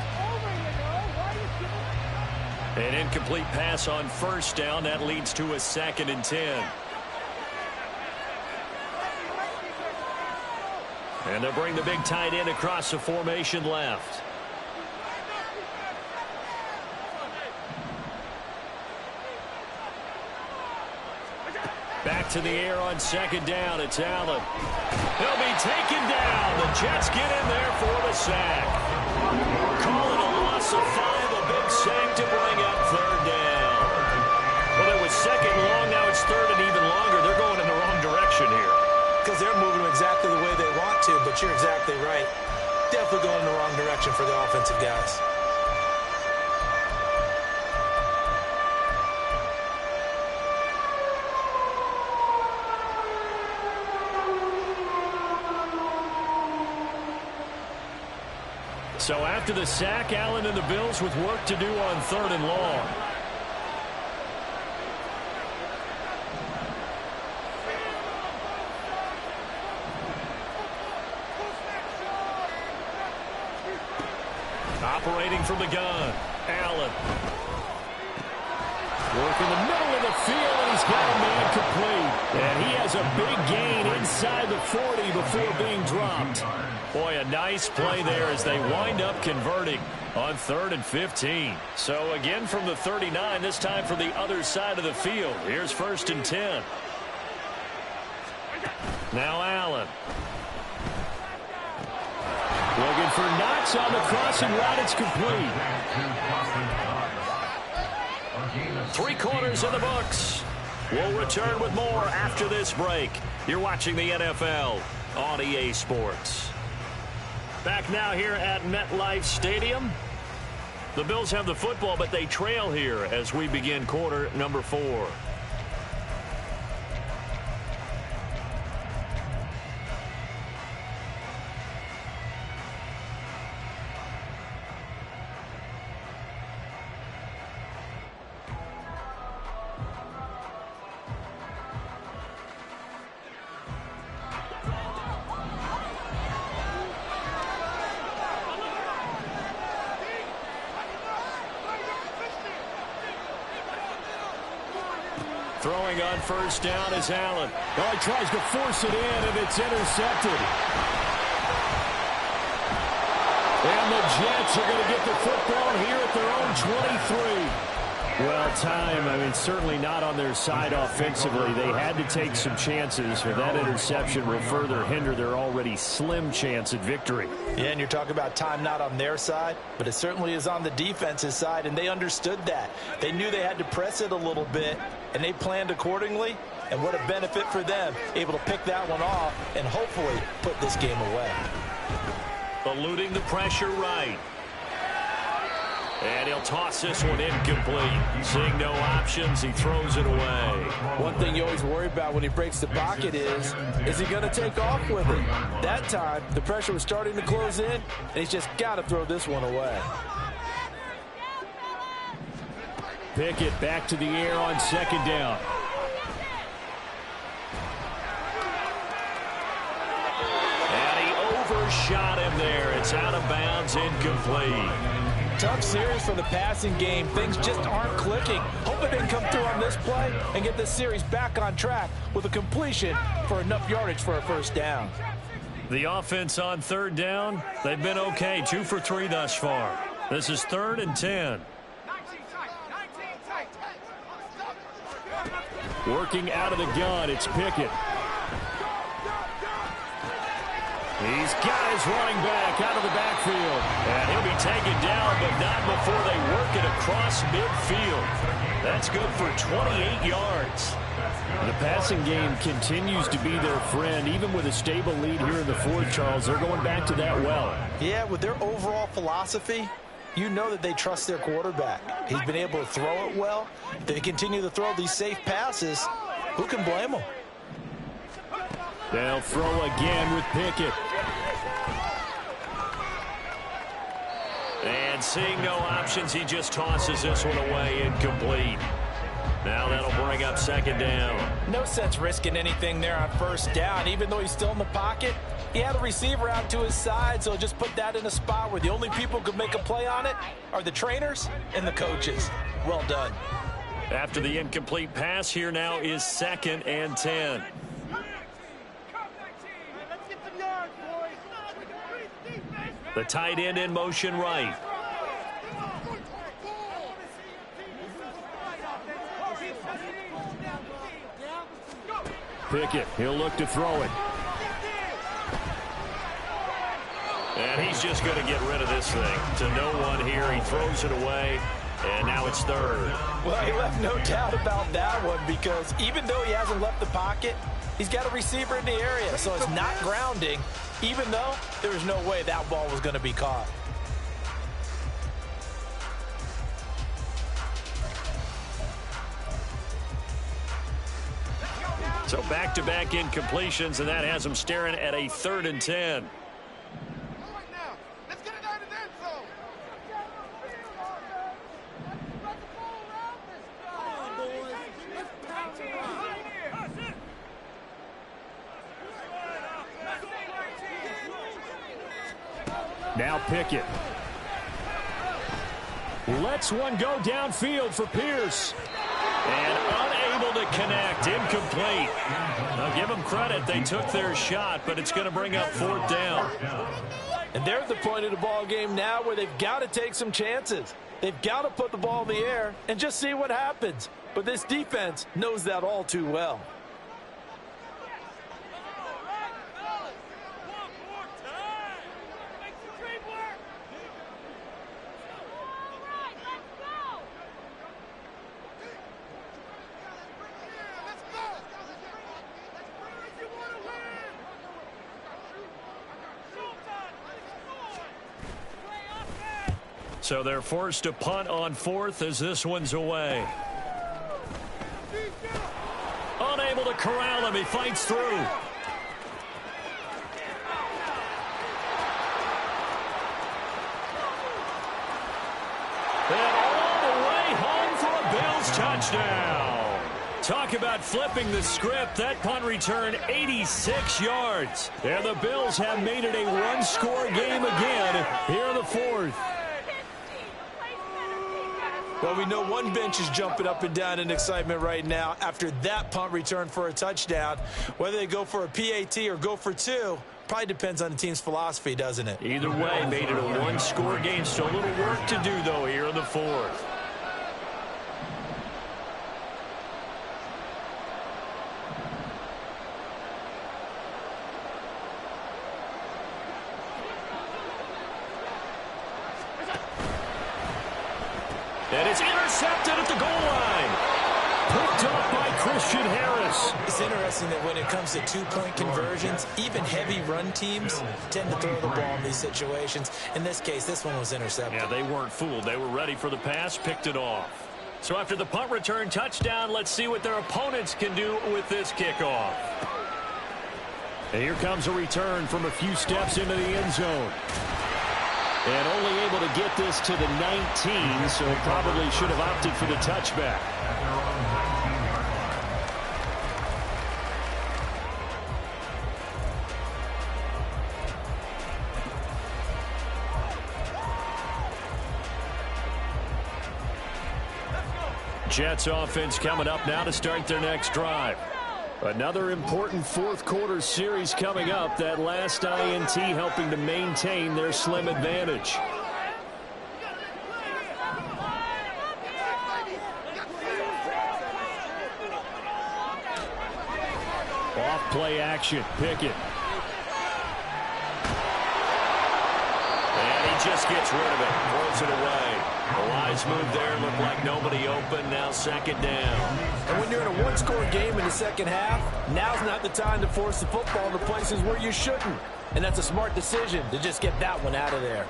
An incomplete pass on first down. That leads to a 2nd and 10. And they'll bring the big tight end across the formation left. Back to the air on 2nd down. It's Allen. He'll be taken down. The Jets get in there for the sack. Call it a loss of 5. A big sack to bring up 3rd down. Well, it was 2nd long. Now it's 3rd and even longer. They're going in the wrong direction here. Because they're moving exactly the way they want to, but you're exactly right. Definitely going in the wrong direction for the offensive guys. So after the sack, Allen and the Bills with work to do on 3rd and long. Operating from the gun, Allen. Working the middle of the field, and he's got a man complete. And he has a big gain inside the 40 before being dropped. Boy, a nice play there as they wind up converting on 3rd and 15. So again from the 39, this time from the other side of the field. Here's 1st and 10. Now Allen. Looking for Knox on the crossing route. It's complete. 3/4 of the books. We'll return with more after this break. You're watching the NFL on EA Sports. Back now here at MetLife Stadium. The Bills have the football, but they trail here as we begin quarter number 4. Throwing on 1st down is Allen. Oh, he tries to force it in, and it's intercepted. And the Jets are going to get the football here at their own 23. Well, time, certainly not on their side offensively. They had to take some chances, or that interception will further hinder their already slim chance at victory. Yeah, and you're talking about time not on their side, but it certainly is on the defensive side, and they understood that. They knew they had to press it a little bit, and they planned accordingly, and what a benefit for them, able to pick that one off and hopefully put this game away. Eluding the pressure right. And he'll toss this one incomplete. Seeing no options, he throws it away. One thing you always worry about when he breaks the pocket is he going to take off with it? That time, the pressure was starting to close in, and he's just got to throw this one away. Pickett back to the air on 2nd down. And he overshot him there. It's out of bounds, incomplete. Tough series for the passing game. Things just aren't clicking. Hoping they can come through on this play and get this series back on track with a completion for enough yardage for a 1st down. The offense on 3rd down, they've been okay. 2 for 3 thus far. This is 3rd and 10. Working out of the gun, it's Pickett. He's got his running back out of the backfield. And he'll be taken down, but not before they work it across midfield. That's good for 28 yards. The passing game continues to be their friend. Even with a stable lead here in the 4th, Charles, they're going back to that well. Yeah, with their overall philosophy, you know that they trust their quarterback. He's been able to throw it well. If they continue to throw these safe passes, who can blame them? They'll throw again with Pickett. seeing no options, he just tosses this one away, incomplete. Now that'll bring up second down. No sense risking anything there on first down. Even though he's still in the pocket, he had a receiver out to his side, so just put that in a spot where the only people who could make a play on it are the trainers and the coaches. Well done. After the incomplete pass, here now is 2nd and 10. The tight end in motion right. Pickett, he'll look to throw it. And he's just going to get rid of this thing. To no one here. He throws it away, and now it's 3rd. Well, he left no doubt about that one, because even though he hasn't left the pocket, he's got a receiver in the area, so it's not grounding, even though there was no way that ball was going to be caught. So back-to-back incompletions, and that has him staring at a 3rd and 10. Now Pickett. Lets one go downfield for Pierce. And unable to connect. Incomplete. Now give them credit. They took their shot, but it's going to bring up 4th down. And they're at the point of the ball game now where they've got to take some chances. They've got to put the ball in the air and just see what happens. But this defense knows that all too well. So they're forced to punt on 4th as this one's away. Unable to corral him. He fights through. And all the way home for a Bills touchdown. Talk about flipping the script. That punt return 86 yards. And the Bills have made it a one-score game again here in the 4th. Well, we know one bench is jumping up and down in excitement right now after that punt return for a touchdown. Whether they go for a PAT or go for 2 probably depends on the team's philosophy, doesn't it? Either way, made it a one-score game. Still a little work to do, though, here in the 4th. And it's intercepted at the goal line. Picked up by Christian Harris. It's interesting that when it comes to two-point conversions, even heavy run teams tend to throw the ball in these situations. In this case, this one was intercepted. Yeah, they weren't fooled. They were ready for the pass, picked it off. So after the punt return touchdown, let's see what their opponents can do with this kickoff. And here comes a return from a few steps into the end zone. And only able to get this to the 19, so probably should have opted for the touchback. Jets offense coming up now to start their next drive. Another important fourth quarter series coming up. That last INT helping to maintain their slim advantage. Off play action. Pickett. And he just gets rid of it. Throws it away. A wise move there. Looked like nobody open. Now second down. And when you're in a one-score game in the second half, now's not the time to force the football to places where you shouldn't. And that's a smart decision to just get that one out of there.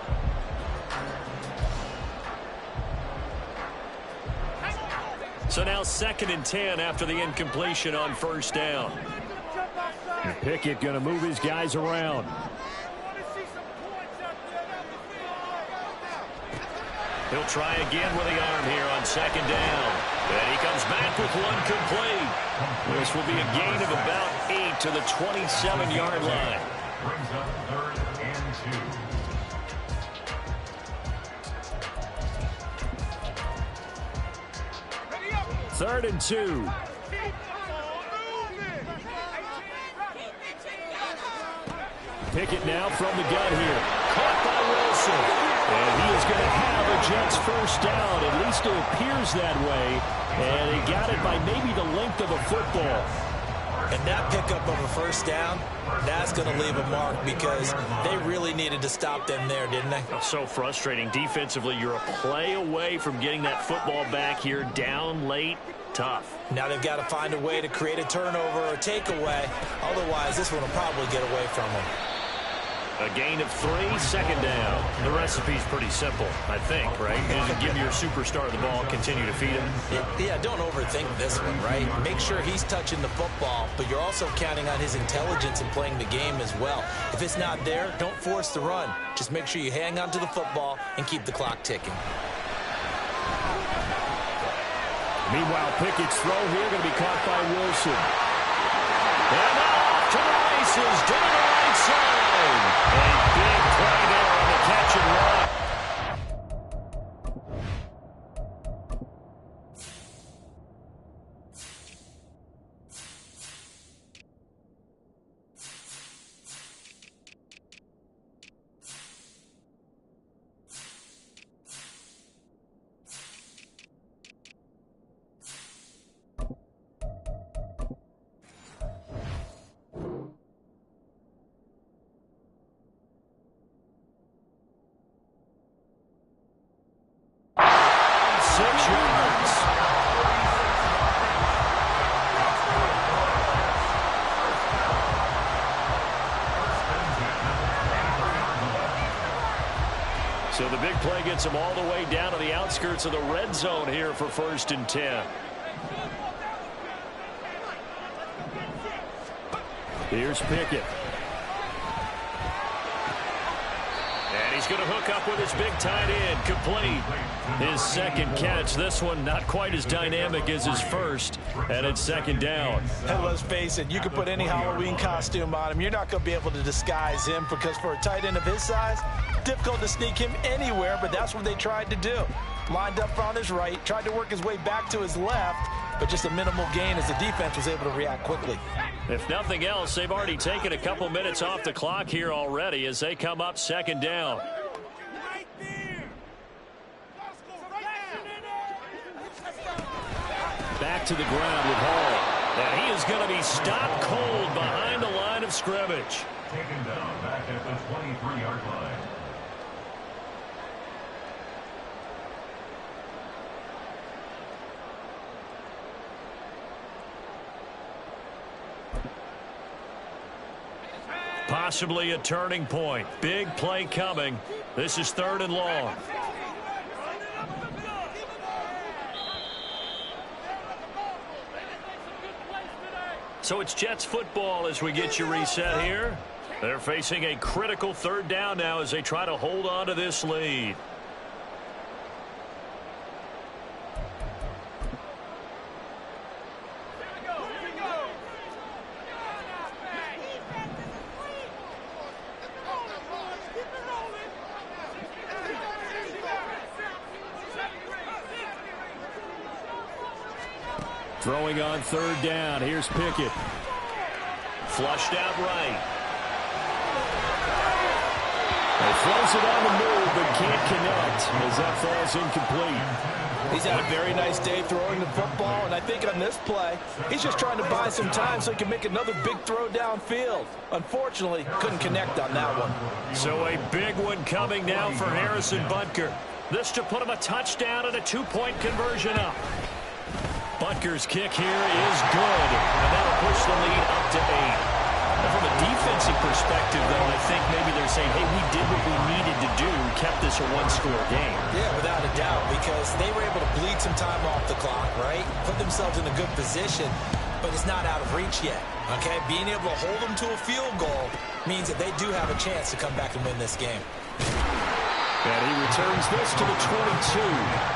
So now second and 10 after the incompletion on first down. And Pickett going to move his guys around. He'll try again with the arm here on second down. And he comes back with one complete. This will be a gain of about 8 to the 27-yard line. Brings up 3rd and 2. 3rd and 2. Pickett now from the gun here. Caught by Wilson. And he is going to have a Jets first down. At least it appears that way. And he got it by maybe the length of a football. And that pickup of a first down, that's going to leave a mark because they really needed to stop them there, didn't they? So frustrating. Defensively, you're a play away from getting that football back here. Down late. Tough. Now they've got to find a way to create a turnover or a takeaway. Otherwise, this one will probably get away from them. A gain of 3, second down. The recipe's pretty simple, I think, right? Just give your superstar the ball, continue to feed him. Yeah, don't overthink this one, right? Make sure he's touching the football, but you're also counting on his intelligence in playing the game as well. If it's not there, don't force the run. Just make sure you hang on to the football and keep the clock ticking. Meanwhile, Pickett's throw here going to be caught by Wilson. And off to the races, down the right side. A big play there on the catch and run. So the big play gets him all the way down to the outskirts of the red zone here for 1st and 10. Here's Pickett. And he's going to hook up with his big tight end, complete. His second catch. This one not quite as dynamic as his first, and it's second down. And let's face it, you can put any Halloween costume on him. You're not going to be able to disguise him because for a tight end of his size, difficult to sneak him anywhere, but that's what they tried to do. Lined up on his right, tried to work his way back to his left, but just a minimal gain as the defense was able to react quickly. If nothing else, they've already taken a couple minutes off the clock here already as they come up second down. Back to the ground with Hall. And he is going to be stopped cold behind the line of scrimmage. Taken down back at the 23-yard line. Possibly a turning point. Big play coming. This is 3rd and long. So it's Jets football as we get you reset here. They're facing a critical 3rd down now as they try to hold on to this lead. Throwing on 3rd down. Here's Pickett. Flushed out right. He throws it on the move but can't connect as that falls incomplete. He's had a very nice day throwing the football, and I think on this play, he's just trying to buy some time so he can make another big throw downfield. Unfortunately, couldn't connect on that one. So a big one coming now for Harrison Butker. This to put him a touchdown and a 2-point conversion up. Butker's kick here is good, and that'll push the lead up to 8. Now from a defensive perspective, though, I think maybe they're saying, hey, we did what we needed to do, kept this a one-score game. Yeah, without a doubt, because they were able to bleed some time off the clock, right? Put themselves in a good position, but it's not out of reach yet, okay? Being able to hold them to a field goal means that they do have a chance to come back and win this game. And he returns this to the 22.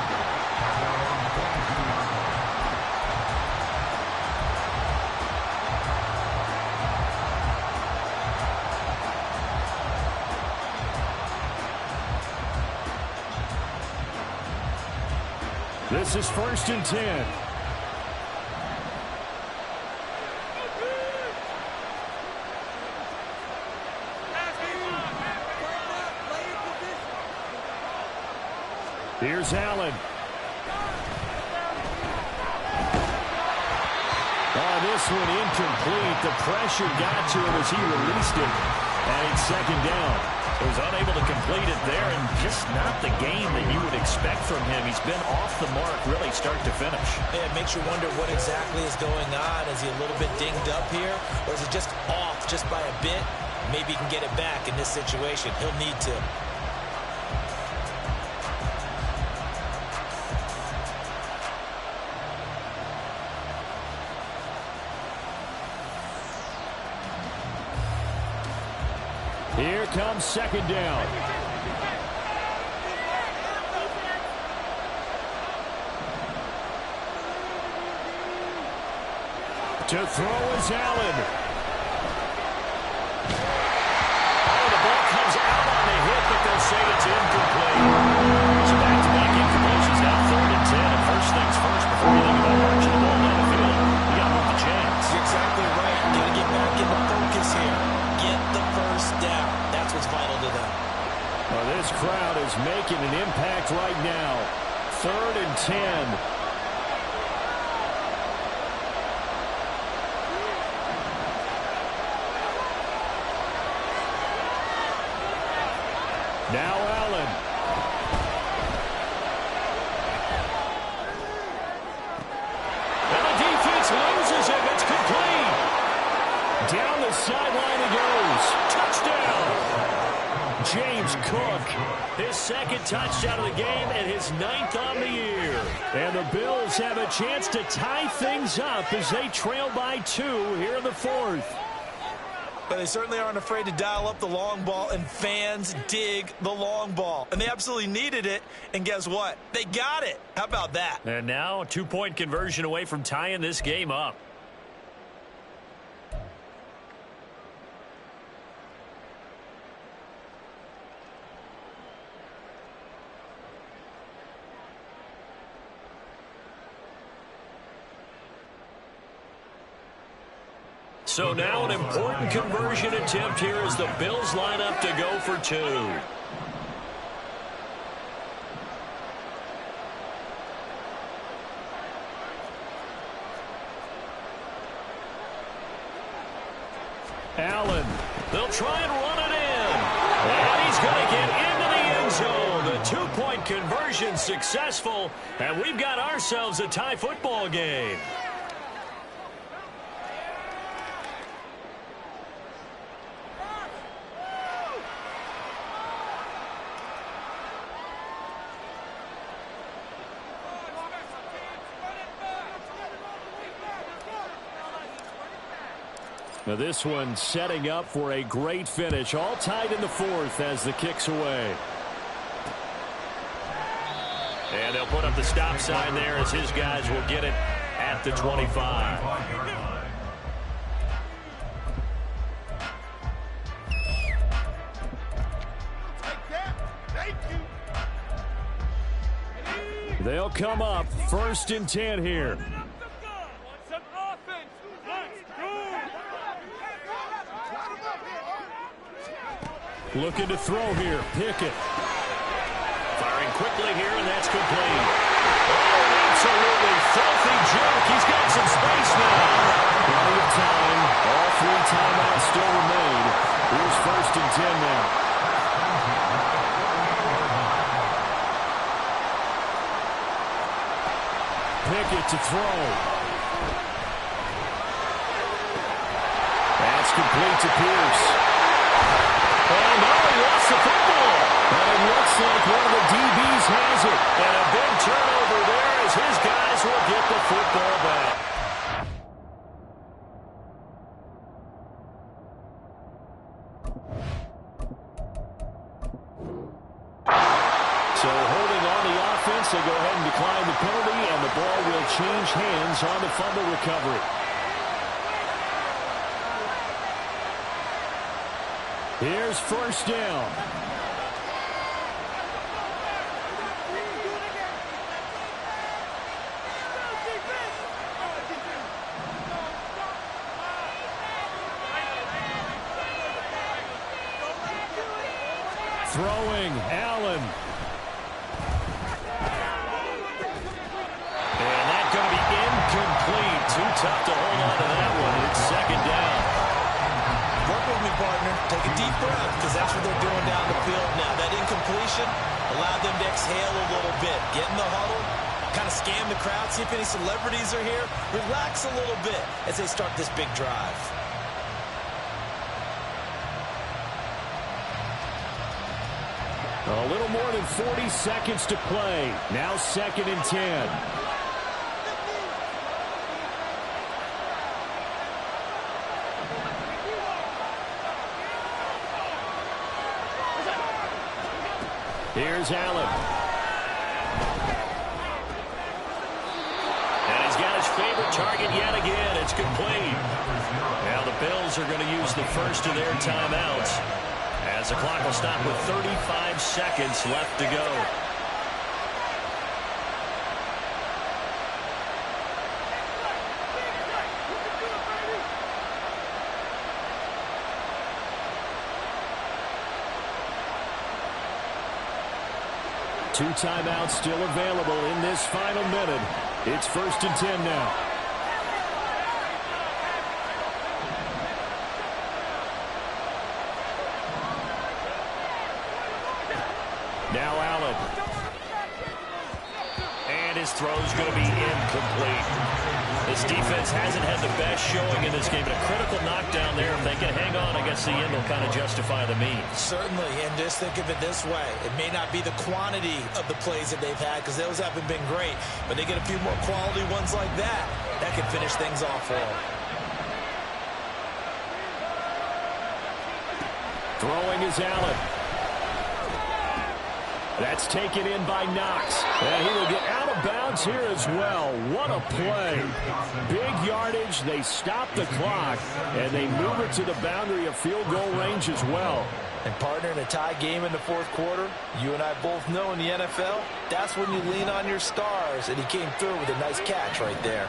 This is 1st and 10. Here's Allen. Oh, this one incomplete. The pressure got to him as he released it. And it's 2nd down. He was unable to complete it there, and just not the game that you would expect from him. He's been off the mark really start to finish. Yeah, it makes you wonder what exactly is going on. Is he a little bit dinged up here, or is it just off just by a bit? Maybe he can get it back in this situation. He'll need to. Here comes 2nd down. To throw is Allen. Oh, the ball comes out on the hit, but they'll say it's incomplete. So back-to-back incompletions. Now 3rd and 10. And first things first, before you think about marching the ball down the field, you got to move the chains. You're exactly right. Got to get back into focus here. Get the first down. That's what's vital to them. Well, this crowd is making an impact right now. 3rd and 10. Now Allen. And the defense loses him. It's complete. Down the sideline he goes. Touchdown. James Cook, his 2nd touchdown of the game and his 9th on the year. And the Bills have a chance to tie things up as they trail by 2 here in the 4th. But they certainly aren't afraid to dial up the long ball, and fans dig the long ball. And they absolutely needed it, and guess what? They got it. How about that? And now a 2-point conversion away from tying this game up. So now an important conversion attempt here as the Bills line up to go for 2. Allen, they'll try and run it in. And he's going to get into the end zone. The 2-point conversion successful, and we've got ourselves a tie football game. Now this one setting up for a great finish. All tied in the 4th as the kick's away. And they'll put up the stop sign there as his guys will get it at the 25. They'll come up 1st and 10 here. Looking to throw here. Pickett. Firing quickly here, and that's complete. Oh, an absolutely filthy jerk. He's got some space now. Plenty of time. All 3 timeouts still remain. Here's 1st and 10 now. Pickett to throw. That's complete to Pierce. And now he lost the football. And it looks like one of the DBs has it. And a big turnover there as his guys will get the football back. So holding on the offense, they go ahead and decline the penalty, and the ball will change hands on the fumble recovery. Here's first down. Throwing, Allen. And that's going to be incomplete. Too tough to hold on to that one. It's second down. Work with me, partner. Take a deep breath, because that's what they're doing down the field now. That incompletion allowed them to exhale a little bit. Get in the huddle, kind of scan the crowd, see if any celebrities are here. Relax a little bit as they start this big drive. A little more than 40 seconds to play. Now 2nd and 10. Here's Allen. And he's got his favorite target yet again. It's complete. Now the Bills are going to use the first of their timeouts, as the clock will stop with 35 seconds left to go. Two timeouts still available in this final minute. It's 1st and 10 now. Now Allen. And his throw's going to be incomplete. This defense hasn't had the best showing in this game, but a critical knockdown there. If they can hang on, I guess the end will kind of justify the means. Certainly, and just think of it this way. It may not be the quantity of the plays that they've had, because those haven't been great, but they get a few more quality ones like that. That can finish things off for them. Throwing is Allen. That's taken in by Knox. And he will get out of bounds here as well. What a play. Big yardage. They stop the clock, and they move it to the boundary of field goal range as well. And partner, in a tie game in the 4th quarter, you and I both know in the NFL, that's when you lean on your stars. And he came through with a nice catch right there.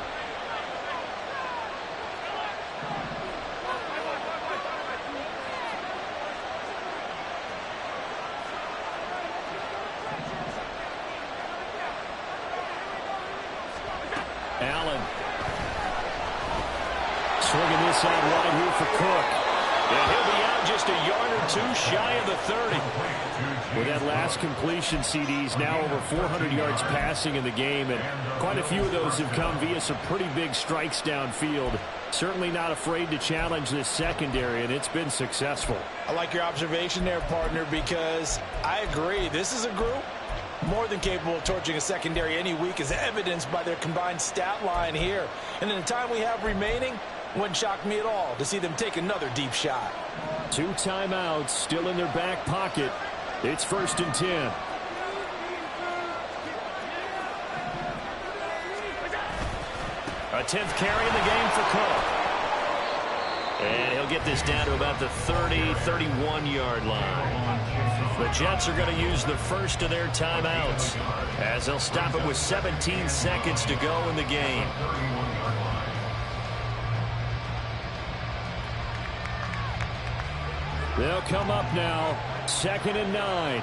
Allen. Swinging this out wide here for Cook. And he'll be out just a yard or two shy of the 30. With that last completion, CD's now over 400 yards passing in the game, and quite a few of those have come via some pretty big strikes downfield. Certainly not afraid to challenge this secondary, and it's been successful. I like your observation there, partner, because I agree. This is a group more than capable of torching a secondary any week, as evidenced by their combined stat line here. And in the time we have remaining, wouldn't shock me at all to see them take another deep shot. 2 timeouts still in their back pocket. It's 1st and 10. A 10th carry in the game for Cook. And he'll get this down to about the 30, 31-yard line. The Jets are going to use the first of their timeouts, as they'll stop it with 17 seconds to go in the game. They'll come up now, 2nd and 9.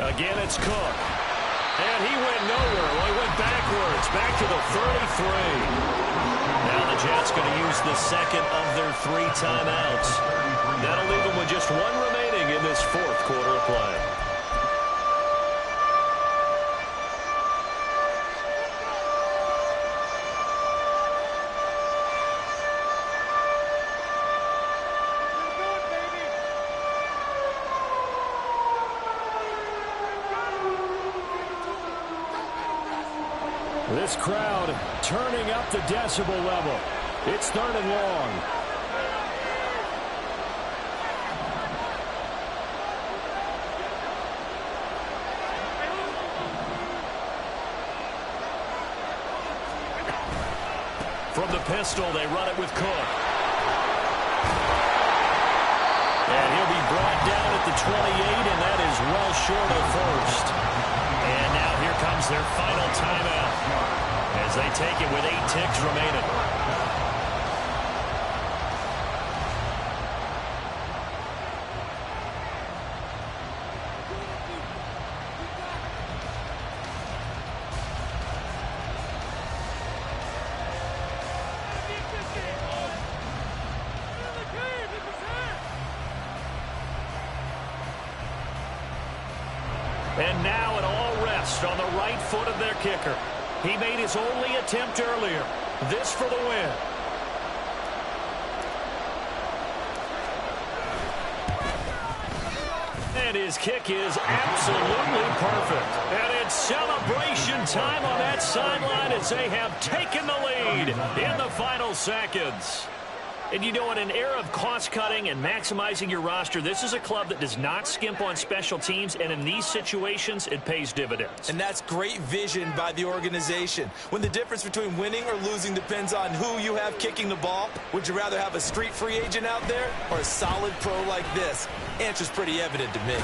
Again, it's Cook. And he went nowhere. Well, he went backwards, back to the 33. Now the Jets going to use the second of their 3 timeouts. That'll leave them with just 1 remaining in this 4th quarter of play. This crowd turning up the decibel level. It's 3rd and long. From the pistol, they run it with Cook. And he'll be brought down at the 28, and that is well short of first. And now here comes their final timeout as they take it with 8 ticks remaining. And now it all rests on the right foot of their kicker. He made his only attempt earlier. This for the win. And his kick is absolutely perfect. And it's celebration time on that sideline as they have taken the lead in the final seconds. And you know, in an era of cost-cutting and maximizing your roster, this is a club that does not skimp on special teams, and in these situations, it pays dividends. And that's great vision by the organization. When the difference between winning or losing depends on who you have kicking the ball, would you rather have a street free agent out there or a solid pro like this? Answer's pretty evident to me.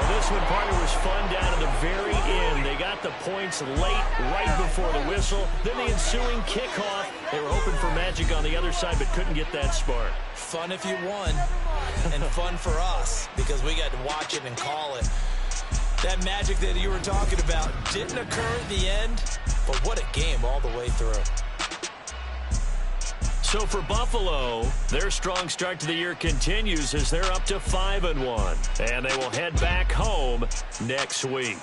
This one, partner, was fun down to the very end. They got the points late, right before the whistle. Then the ensuing kickoff. They were hoping for magic on the other side, but couldn't get that spark. Fun if you won, and fun for us, because we got to watch it and call it. That magic that you were talking about didn't occur at the end, but what a game all the way through. So for Buffalo, their strong start to the year continues as they're up to 5-1. And they will head back home next week.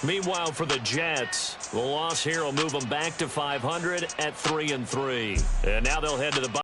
Meanwhile, for the Jets, the loss here will move them back to 500 at 3-3. And now they'll head to the